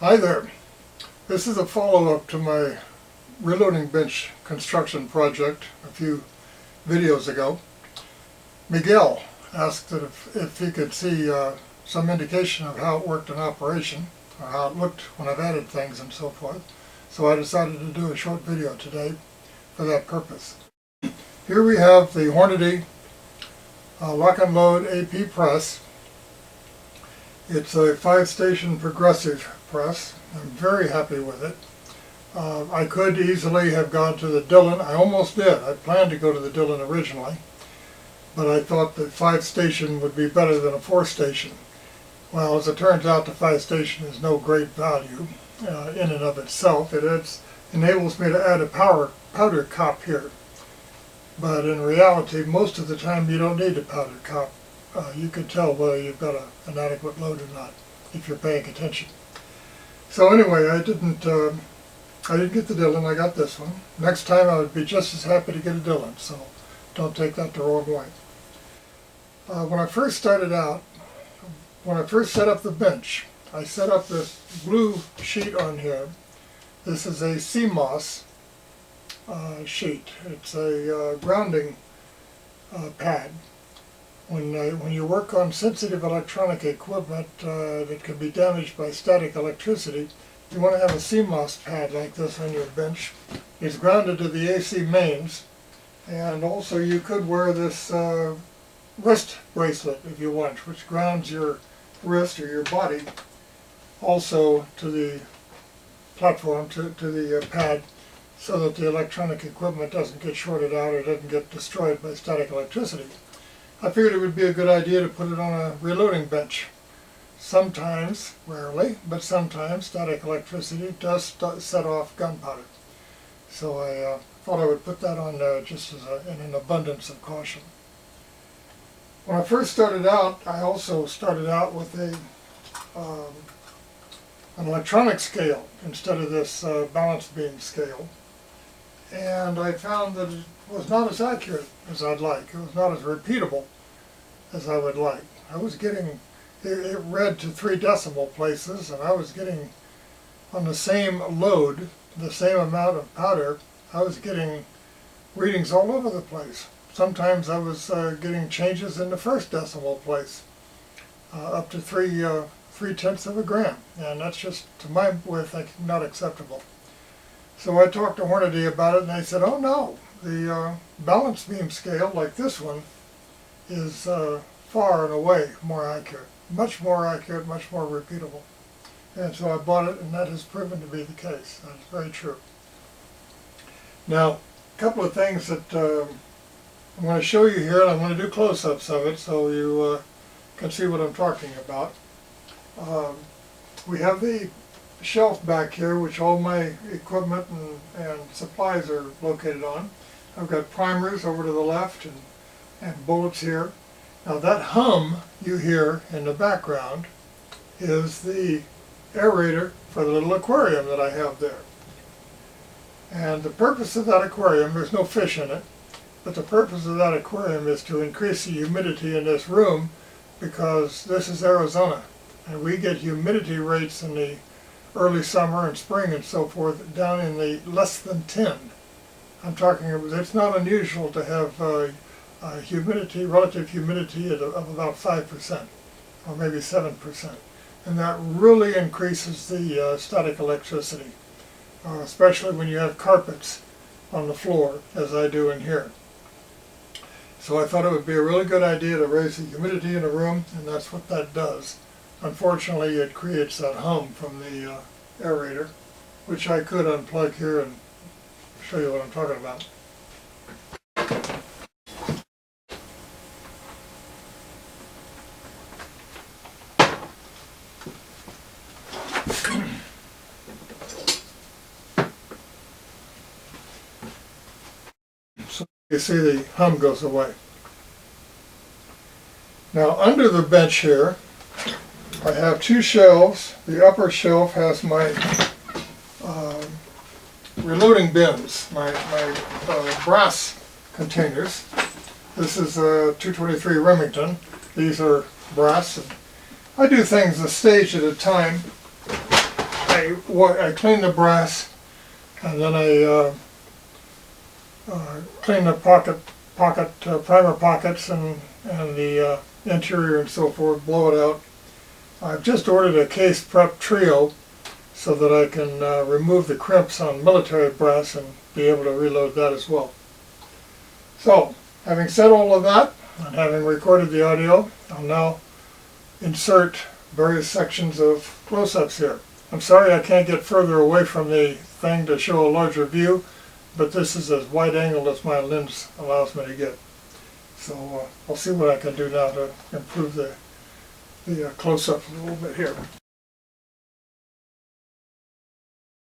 Hi there. This is a follow-up to my reloading bench construction project a few videos ago. Miguel asked that if he could see some indication of how it worked in operation, or how it looked when I've added things and so forth. So I decided to do a short video today for that purpose. Here we have the Hornady lock and load AP press. It's a 5-station progressive press. I'm very happy with it. I could easily have gone to the Dillon. I almost did. I planned to go to the Dillon originally, but I thought that 5-station would be better than a 4-station. Well, as it turns out, the 5-station is no great value in and of itself. It enables me to add a powder cop here. But in reality, most of the time you don't need a powder cop. You can tell whether you've got an adequate load or not if you're paying attention. So anyway, I didn't get the Dillon. I got this one. Next time I would be just as happy to get a Dillon, so don't take that the wrong way. When I first started out, when I first set up the bench, I set up this blue sheet on here. This is a CMOS sheet. It's a grounding pad. When you work on sensitive electronic equipment that can be damaged by static electricity, you want to have a CMOS pad like this on your bench. It's grounded to the AC mains, and also you could wear this wrist bracelet if you want, which grounds your wrist or your body also to the platform, to the pad, so that the electronic equipment doesn't get shorted out or doesn't get destroyed by static electricity. I figured it would be a good idea to put it on a reloading bench. Sometimes, rarely, but sometimes static electricity does set off gunpowder. So I thought I would put that on just as in an abundance of caution. When I first started out, I also started out with an electronic scale instead of this balance beam scale. And I found that it was not as accurate as I'd like. It was not as repeatable as I would like. I was getting, it read to 3 decimal places, and I was getting, on the same load, the same amount of powder, I was getting readings all over the place. Sometimes I was getting changes in the first decimal place, up to 3/10 of a gram, and that's just, to my way of thinking, not acceptable. So I talked to Hornady about it, and they said, oh no, the balance beam scale, like this one, is far and away more accurate, much more repeatable. And so I bought it, and that has proven to be the case. That's very true. Now, a couple of things that I'm going to show you here, and I'm going to do close-ups of it so you can see what I'm talking about. We have the shelf back here, which all my equipment and supplies are located on. I've got primers over to the left and bullets here. Now that hum you hear in the background is the aerator for the little aquarium that I have there. And the purpose of that aquarium, there's no fish in it, but the purpose of that aquarium is to increase the humidity in this room, because this is Arizona, and we get humidity rates in the early summer and spring and so forth down in the less than 10. I'm talking, it's not unusual to have relative humidity of about 5% or maybe 7. And that really increases the static electricity, especially when you have carpets on the floor, as I do in here. So I thought it would be a really good idea to raise the humidity in a room, and that's what that does. Unfortunately, it creates that hum from the aerator, which I could unplug here and show you what I'm talking about. So you see the hum goes away. Now under the bench here, I have 2 shelves. The upper shelf has my reloading bins, my brass containers. This is a 223 Remington. These are brass. I do things a stage at a time. I cleaned the brass, and then I cleaned the primer pockets and the interior and so forth, blow it out. I've just ordered a case prep trio so that I can remove the crimps on military brass and be able to reload that as well. So, having said all of that, and having recorded the audio, I'll now insert various sections of close-ups here. I'm sorry I can't get further away from the thing to show a larger view, but this is as wide angle as my lens allows me to get. So I'll see what I can do now to improve the close-up a little bit here.